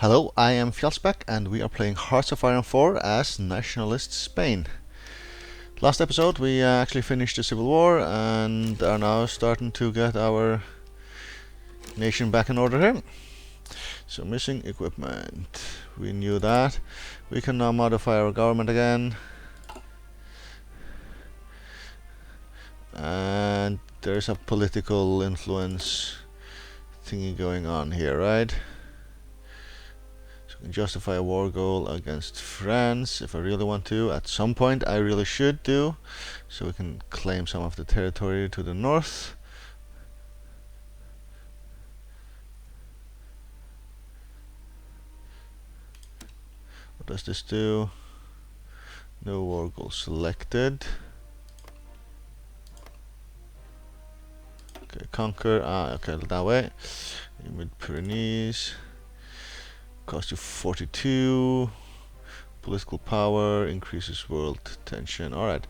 Hello, I am Fjallsbeck and we are playing Hearts of Iron 4 as Nationalist Spain. Last episode we actually finished the Civil War and are now starting to get our nation back in order here. So missing equipment, we knew that. We can now modify our government again. And there's a political influence thingy going on here, right? So I can justify a war goal against France if I really want to. At some point I really should do. So we can claim some of the territory to the north. What does this do? No war goal selected. Okay, conquer. Okay, that way. Mid-Pyrenees. Cost you 42. Political power increases world tension. Alright.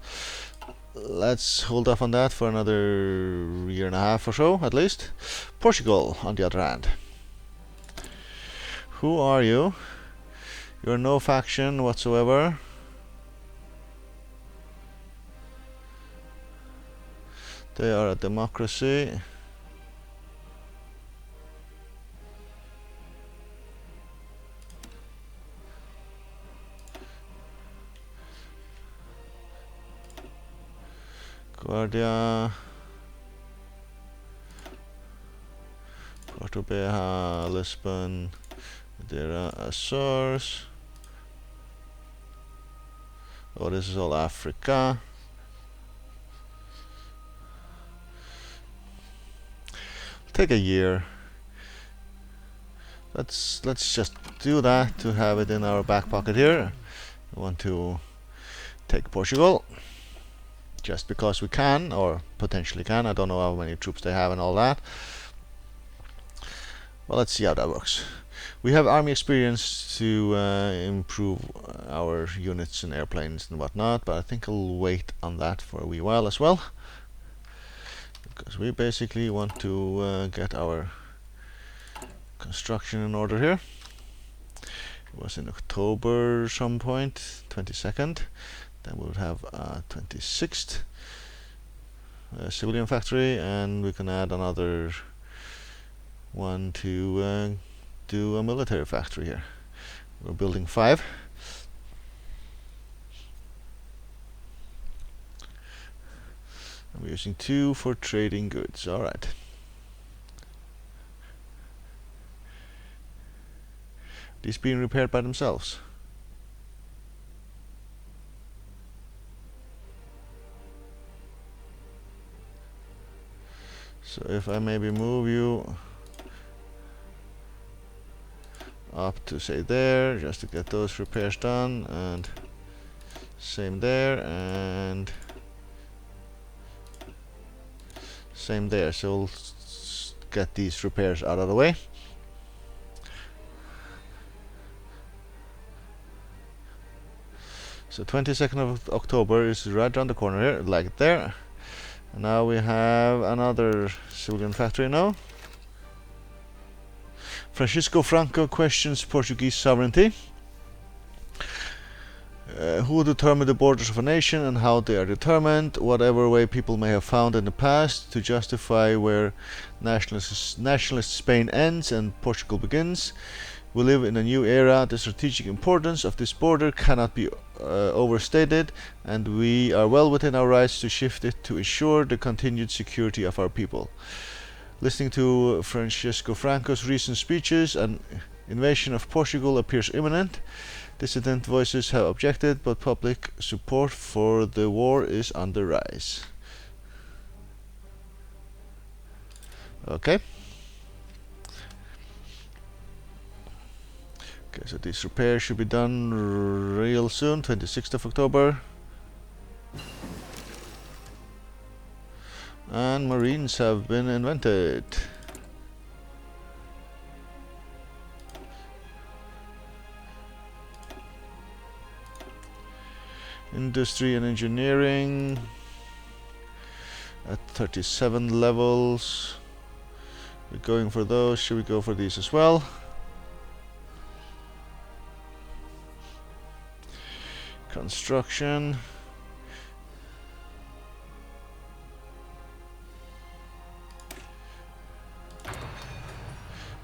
Let's hold off on that for another year and a half or so, at least. Portugal, on the other hand. Who are you? You're no faction whatsoever. They are a democracy. Guardia. Porto Beja, Lisbon, Madeira, Azores. Oh, this is all Africa. Take a year. Let's just do that to have it in our back pocket here. We want to take Portugal just because we can, or potentially can. I don't know how many troops they have and all that. Well, let's see how that works. We have army experience to improve our units and airplanes and whatnot, but I think I'll wait on that for a wee while as well, because we basically want to get our construction in order here. It was in October some point, 22nd. Then we would have 26th civilian factory, and we can add another one to do a military factory here. We're building 5. And we're using 2 for trading goods. Alright. These being repaired by themselves. So if I maybe move you up to say there, just to get those repairs done, and same there, and same there. So we'll get these repairs out of the way. So 22nd of October is right around the corner here, like there. And now we have another civilian factory now. Francisco Franco questions Portuguese sovereignty. Who determined the borders of a nation and how they are determined? Whatever way people may have found in the past to justify where nationalist Spain ends and Portugal begins. We live in a new era. The strategic importance of this border cannot be overstated, and we are well within our rights to shift it to ensure the continued security of our people. Listening to Francisco Franco's recent speeches, an invasion of Portugal appears imminent. Dissident voices have objected, but public support for the war is on the rise. Okay. Okay, so these repairs should be done real soon, 26th of October. And marines have been invented. Industry and engineering at 37 levels. We're going for those. Should we go for these as well? Construction.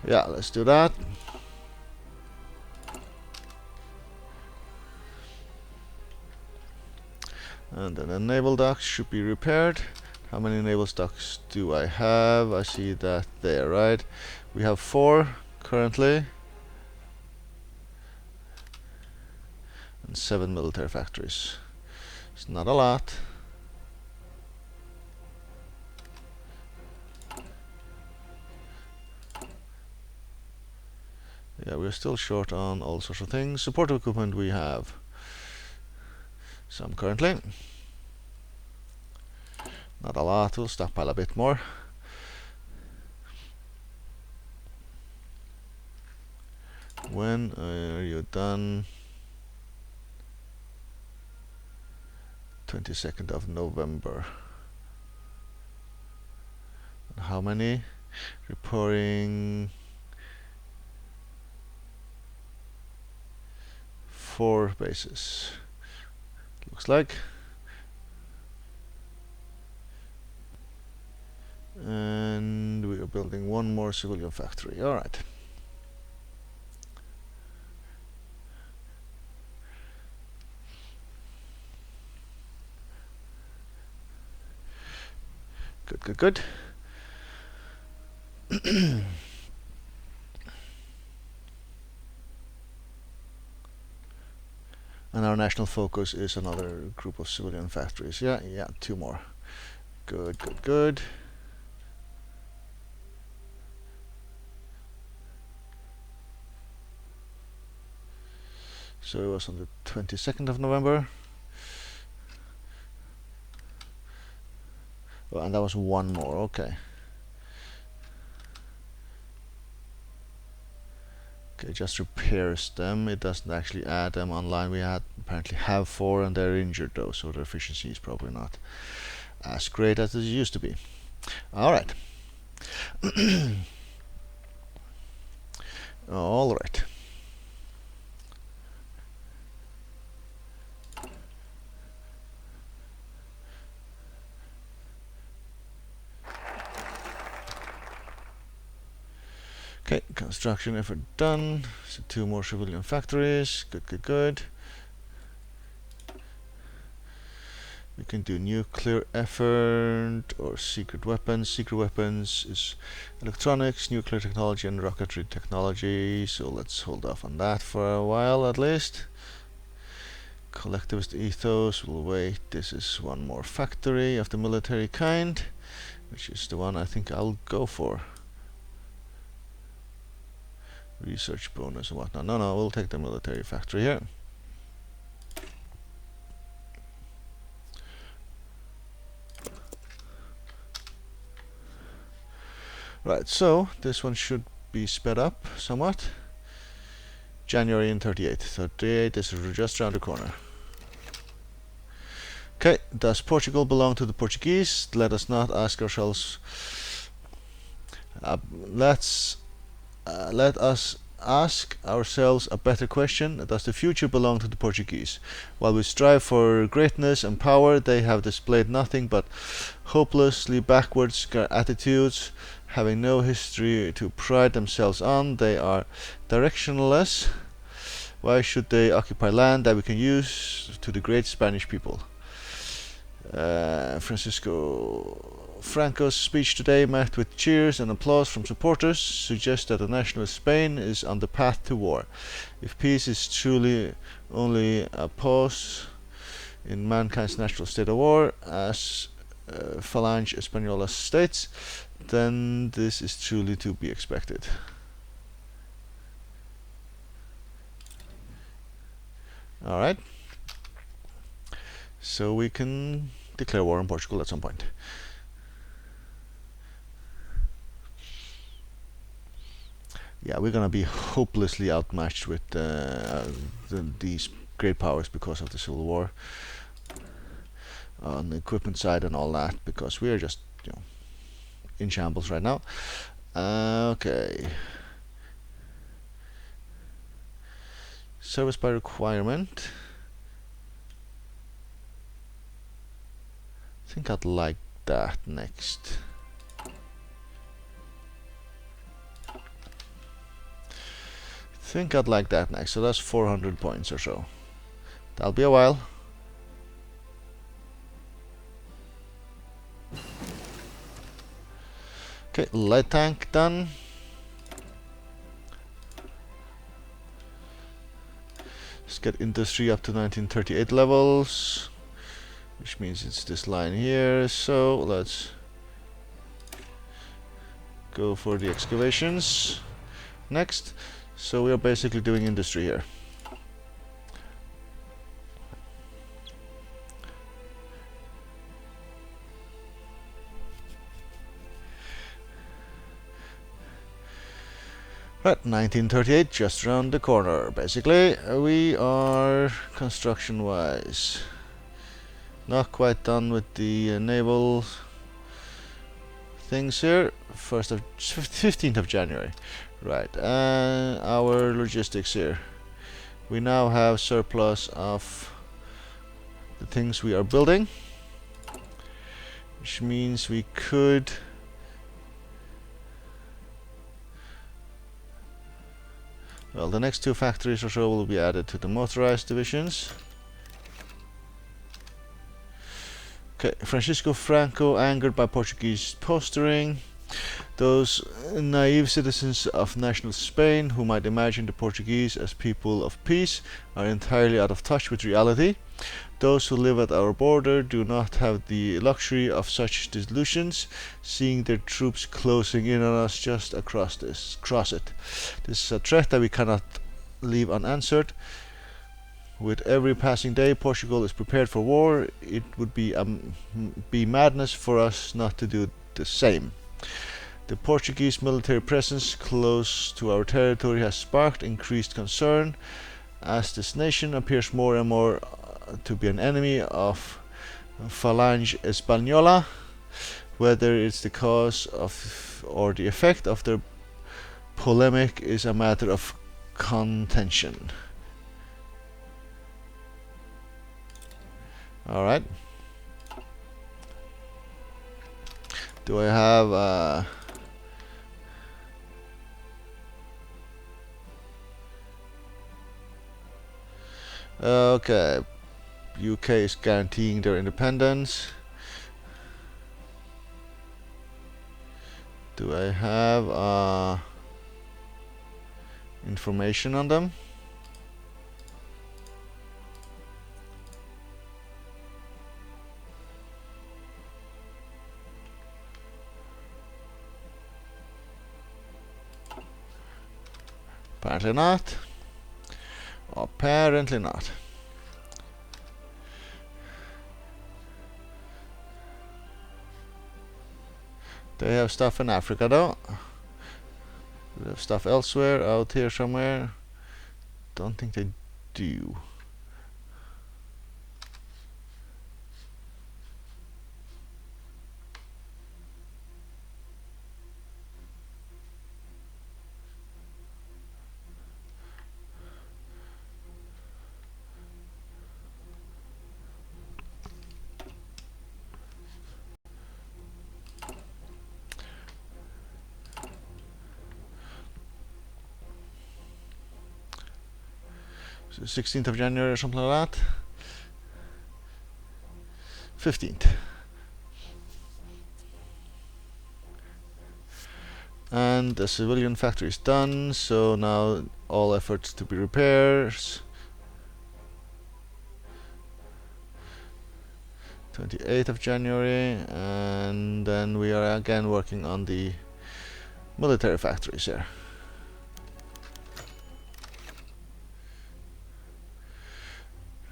Yeah, let's do that. And then the naval docks should be repaired. How many naval docks do I have? I see that there, right? We have 4 currently. And 7 military factories. It's not a lot. Yeah, we're still short on all sorts of things. Supportive equipment we have some currently. Not a lot, we'll stockpile a bit more. When are you done? 22nd of November. And how many? Reporting 4 bases. Looks like. And we are building 1 more civilian factory. Alright. Good, good, good. And our national focus is another group of civilian factories. Yeah, 2 more. Good, good, good. So it was on the 22nd of November. Oh, and that was 1 more, okay. Okay, just repairs them. It doesn't actually add them online. We apparently have 4 and they're injured though, so their efficiency is probably not as great as it used to be. Alright. Alright. Okay, construction effort done. So 2 more civilian factories. Good, good, good. We can do nuclear effort or secret weapons. Secret weapons is electronics, nuclear technology, and rocketry technology. So let's hold off on that for a while at least. Collectivist ethos, we'll wait. This is 1 more factory of the military kind, which is the one I think I'll go for. Research bonus and whatnot. No, we'll take the military factory here. Right, so this one should be sped up somewhat. January in 38. 38 is just around the corner. Okay, does Portugal belong to the Portuguese? Let us not ask ourselves. Let us ask ourselves a better question. Does the future belong to the Portuguese? While we strive for greatness and power, they have displayed nothing but hopelessly backwards attitudes. Having no history to pride themselves on, they are directionless. Why should they occupy land that we can use to the great Spanish people? Francisco Franco's speech today, met with cheers and applause from supporters, suggests that the nationalist Spain is on the path to war. If peace is truly only a pause in mankind's natural state of war, as Falange Española states, then this is truly to be expected. Alright. So we can declare war on Portugal at some point. Yeah, we're gonna be hopelessly outmatched with these great powers because of the Civil War on the equipment side and all that, because we are just, in shambles right now. Okay. Service by requirement. think I'd like that next. So that's 400 points or so. That'll be a while. Okay, light tank done. Let's get industry up to 1938 levels, which means it's this line here. So let's go for the excavations next. So we are basically doing industry here. Right, 1938, just around the corner. Basically, we are construction-wise not quite done with the naval things here. 15th of January. Right, and our logistics here. We now have surplus of the things we are building, which means we could well, the next 2 factories or so will be added to the motorized divisions. Okay, Francisco Franco angered by Portuguese posturing. Those naive citizens of nationalist Spain who might imagine the Portuguese as people of peace are entirely out of touch with reality. Those who live at our border do not have the luxury of such delusions, seeing their troops closing in on us just across it. This is a threat that we cannot leave unanswered. With every passing day Portugal is prepared for war. It would be madness for us not to do the same. The Portuguese military presence close to our territory has sparked increased concern, as this nation appears more and more to be an enemy of Falange Española. Whether it's the cause of or the effect of their polemic is a matter of contention. Alright. Do I have okay, UK is guaranteeing their independence. Do I have information on them? Apparently not. Apparently not. They have stuff in Africa though. They have stuff elsewhere, out here somewhere. Don't think they do. So 16th of January or something like that. 15th. And the civilian factory is done, so now all efforts to be repairs. 28th of January, and then we are again working on the military factories here.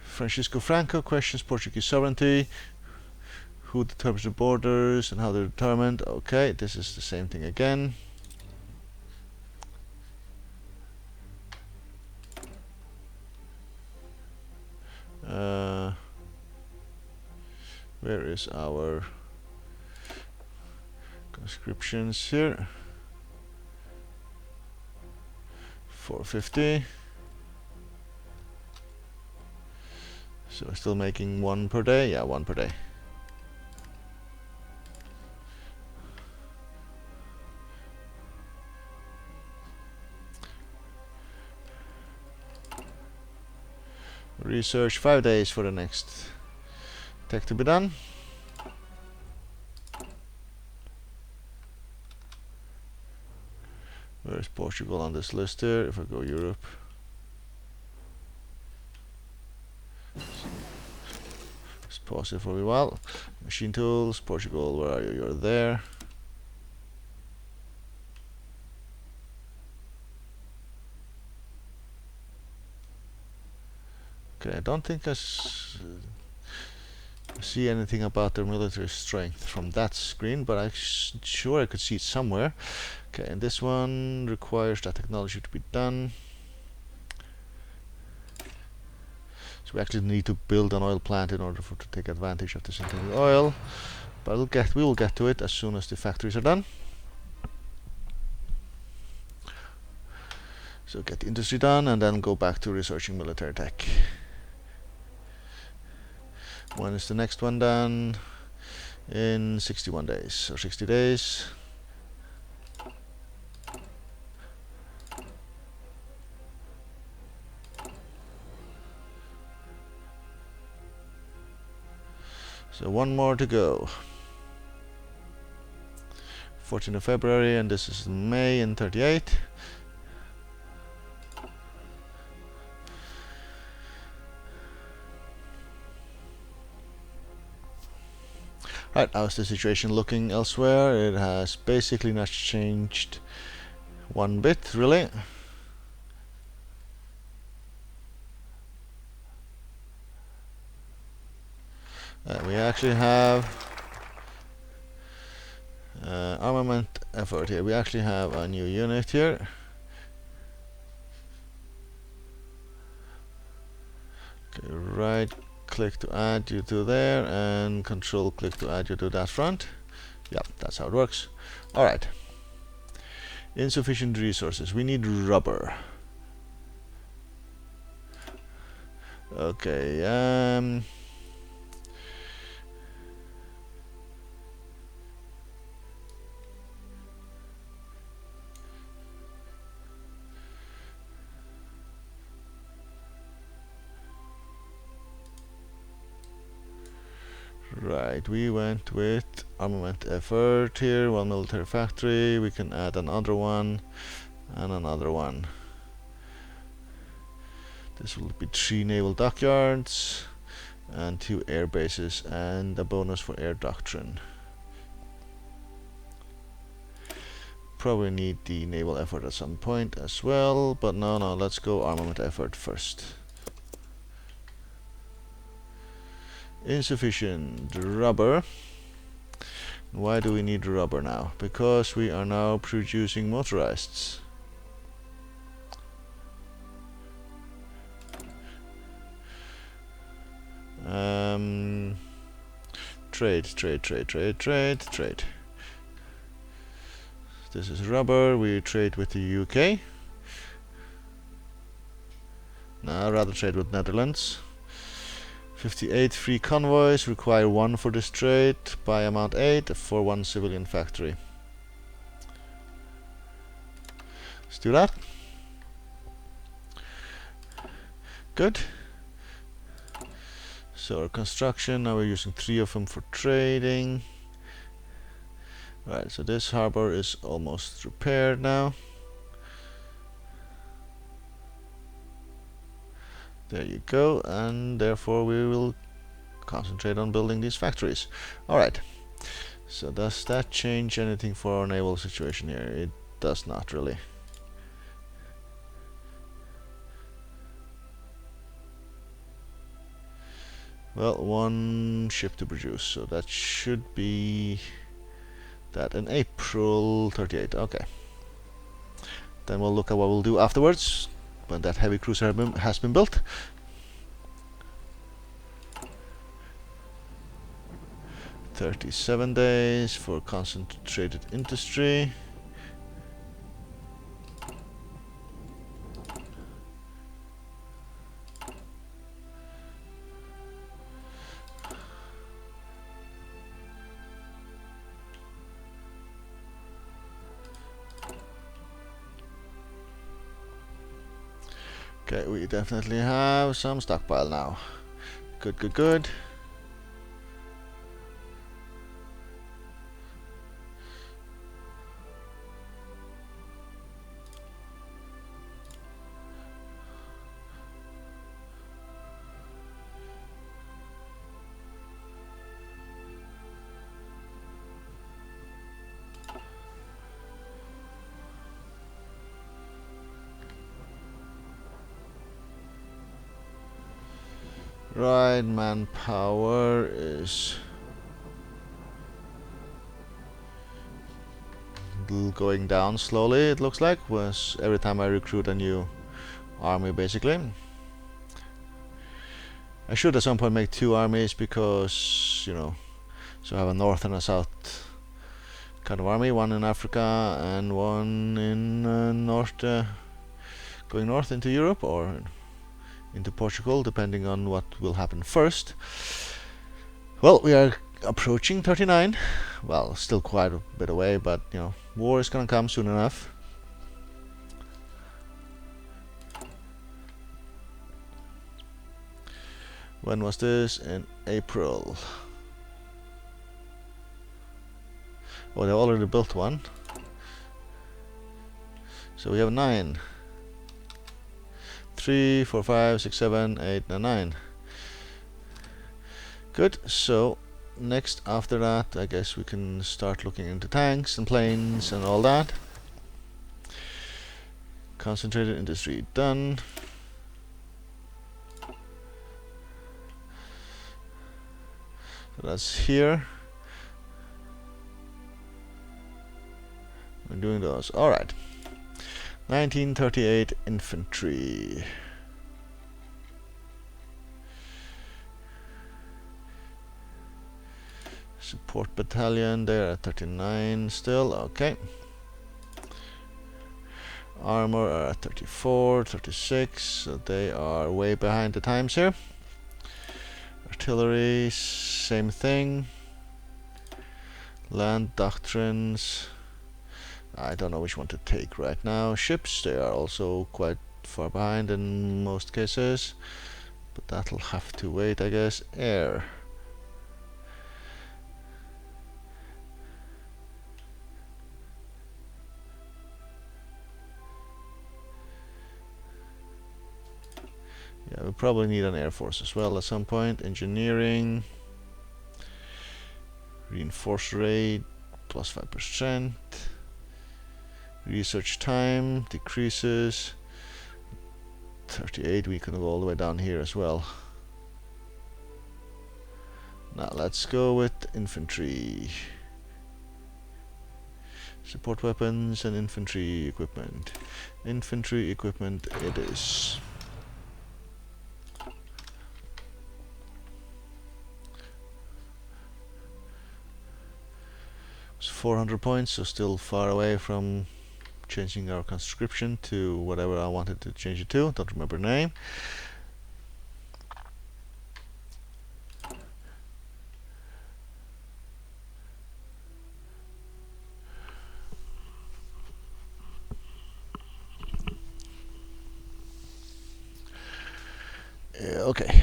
Francisco Franco questions Portuguese sovereignty. Who determines the borders and how they're determined? Okay, this is the same thing again. Where is our conscriptions here? 450. So we're still making 1 per day? Yeah, 1 per day. Research 5 days for the next tech to be done. Where's Portugal on this list here? If I go Europe. Let's pause it for a while. Machine tools, Portugal, where are you? You're there. Okay, I don't think I see anything about their military strength from that screen, but I'm sure I could see it somewhere. Okay, and this one requires that technology to be done. So we actually need to build an oil plant in order to take advantage of the synthetic oil. But we will get to it as soon as the factories are done. So get the industry done and then go back to researching military tech. When is the next one done? In 61 days or 60 days. So one more to go. 14th of February, and this is May in 38. Right, how's the situation looking elsewhere? It has basically not changed one bit, really. We actually have armament effort here. We actually have a new unit here. Okay, right click to add you to there and control click to add you to that front. Yep, that's how it works. Alright. Insufficient resources. We need rubber. Okay, right, we went with armament effort here, one military factory. We can add another one and another one. This will be 3 naval dockyards and 2 air bases and a bonus for air doctrine. Probably need the naval effort at some point as well, but no, let's go armament effort first. Insufficient rubber. Why do we need rubber now? Because we are now producing motorizeds. Trade. This is rubber. We trade with the UK. No, I'd rather trade with Netherlands. 58 free convoys, require 1 for this trade, buy amount 8 for 1 civilian factory. Let's do that. Good. So our construction, now we're using 3 of them for trading. Right, so this harbor is almost repaired now. There you go, and therefore we will concentrate on building these factories. Alright, so does that change anything for our naval situation here? It does not really. Well, 1 ship to produce, so that should be that in April 38. Okay. Then we'll look at what we'll do afterwards when that heavy cruiser has been built. "37 days for concentrated industry." Okay, we definitely have some stockpile now. Good, good, good. Right, manpower is going down slowly, it looks like, was every time I recruit a new army, basically. I should at some point make two armies because, you know, so I have a north and a south kind of army, one in Africa and one in going north into Europe or into Portugal, depending on what will happen first. Well, we are approaching 39. Well, still quite a bit away, but you know, war is gonna come soon enough. When was this? In April. Oh, they already built one. So we have 9. 3, 4, 5, 6, 7, 8, and 9. Good. So next after that, I guess we can start looking into tanks and planes and all that. Concentrated industry done. So that's here. We're doing those. Alright. 1938 infantry. Support battalion, they're at 39 still, okay. Armor are at 34, 36, so they are way behind the times here. Artillery, same thing. Land doctrines, I don't know which one to take right now. Ships, they are also quite far behind in most cases, but that'll have to wait, I guess. Air. Yeah, we probably need an air force as well at some point. Engineering, reinforce rate plus 5%. Research time decreases. 38, we can go all the way down here as well. Now let's go with infantry. Support weapons and infantry equipment. Infantry equipment it is. It's 400 points, so still far away from changing our conscription to whatever I wanted to change it to. Don't remember the name. Okay.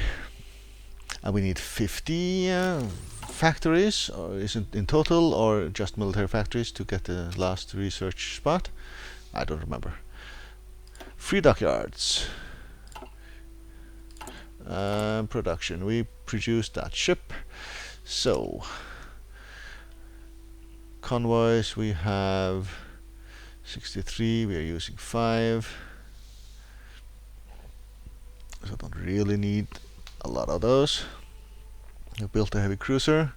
And we need 50 factories, or is it in total, or just military factories to get the last research spot? I don't remember. Free dockyards. Production. We produced that ship. So, convoys, we have 63, we are using 5. So I don't really need a lot of those. We built a heavy cruiser.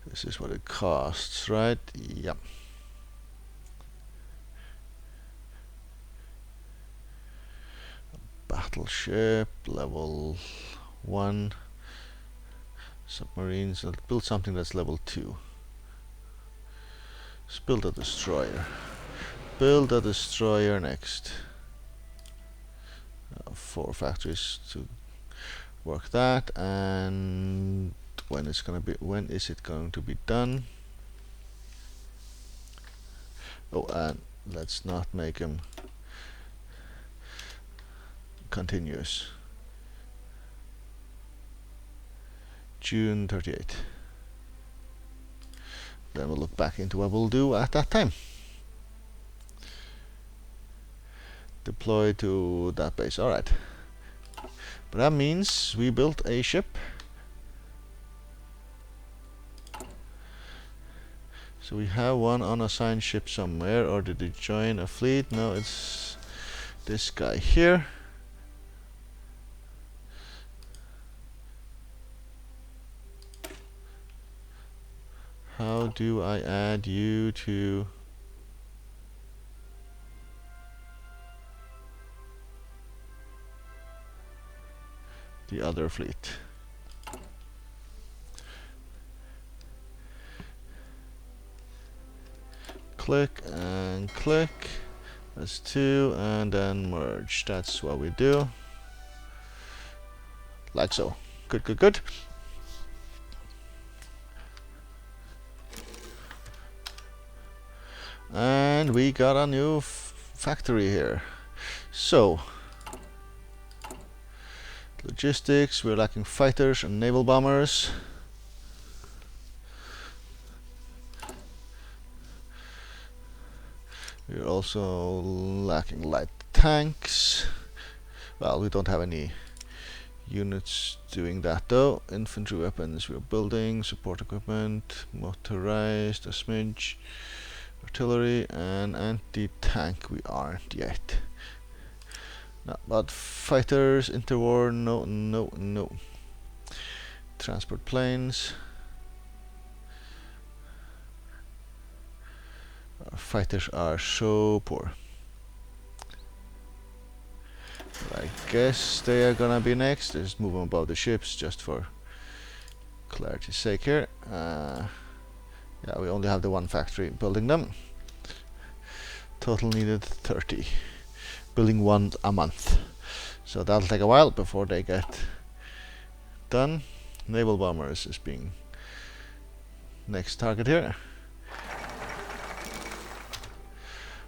This is what it costs, right? Yep. Battleship, level 1. Submarines, let's build something that's level 2. Let's build a destroyer. Build a destroyer next. 4 factories to work that, and when is it going to be done? Oh, and let's not make him continuous. June 38. Then we'll look back into what we'll do at that time. Deploy to that base. Alright. But that means we built a ship. So we have one unassigned ship somewhere, or did it join a fleet? No, it's this guy here. How do I add you to the other fleet? Click and click. That's 2, and then merge. That's what we do. Like so. Good, good, good. And we got a new factory here. So, logistics, we're lacking fighters and naval bombers. We're also lacking light tanks. Well, we don't have any units doing that though. Infantry weapons we're building, support equipment, motorized, a smidge, artillery, and anti-tank we aren't yet. No, but fighters, interwar, no, no, no. Transport planes. Our fighters are so poor. But I guess they are gonna be next. Let's move them above the ships just for clarity's sake here. Yeah, we only have the one factory building them. Total needed 30. Building one a month. So that'll take a while before they get done. Naval bombers is being next target here.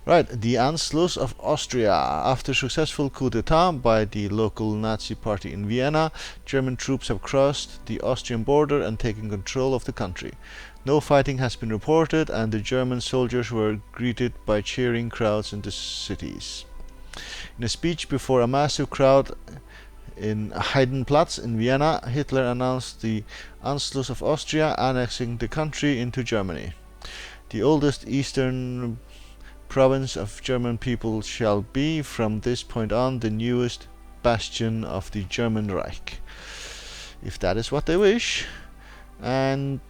Right, the Anschluss of Austria. After successful coup d'etat by the local Nazi party in Vienna, German troops have crossed the Austrian border and taken control of the country. No fighting has been reported, and the German soldiers were greeted by cheering crowds in the cities. In a speech before a massive crowd in Heidenplatz in Vienna, Hitler announced the Anschluss of Austria, annexing the country into Germany. The oldest eastern province of German people shall be, from this point on, the newest bastion of the German Reich. If that is what they wish. And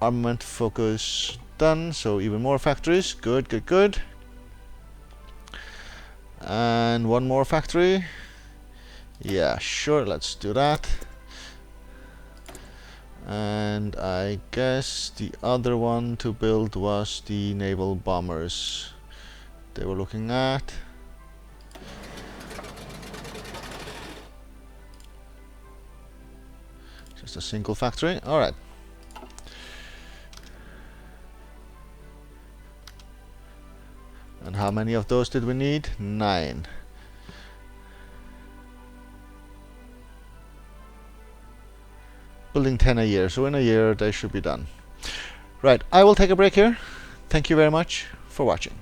armament focus done, so even more factories. Good, good, good. And one more factory. Yeah, sure, let's do that. And I guess the other one to build was the naval bombers they were looking at. Just a single factory. Alright. And how many of those did we need? 9. Building 10 a year, so in a year they should be done. Right, I will take a break here. Thank you very much for watching.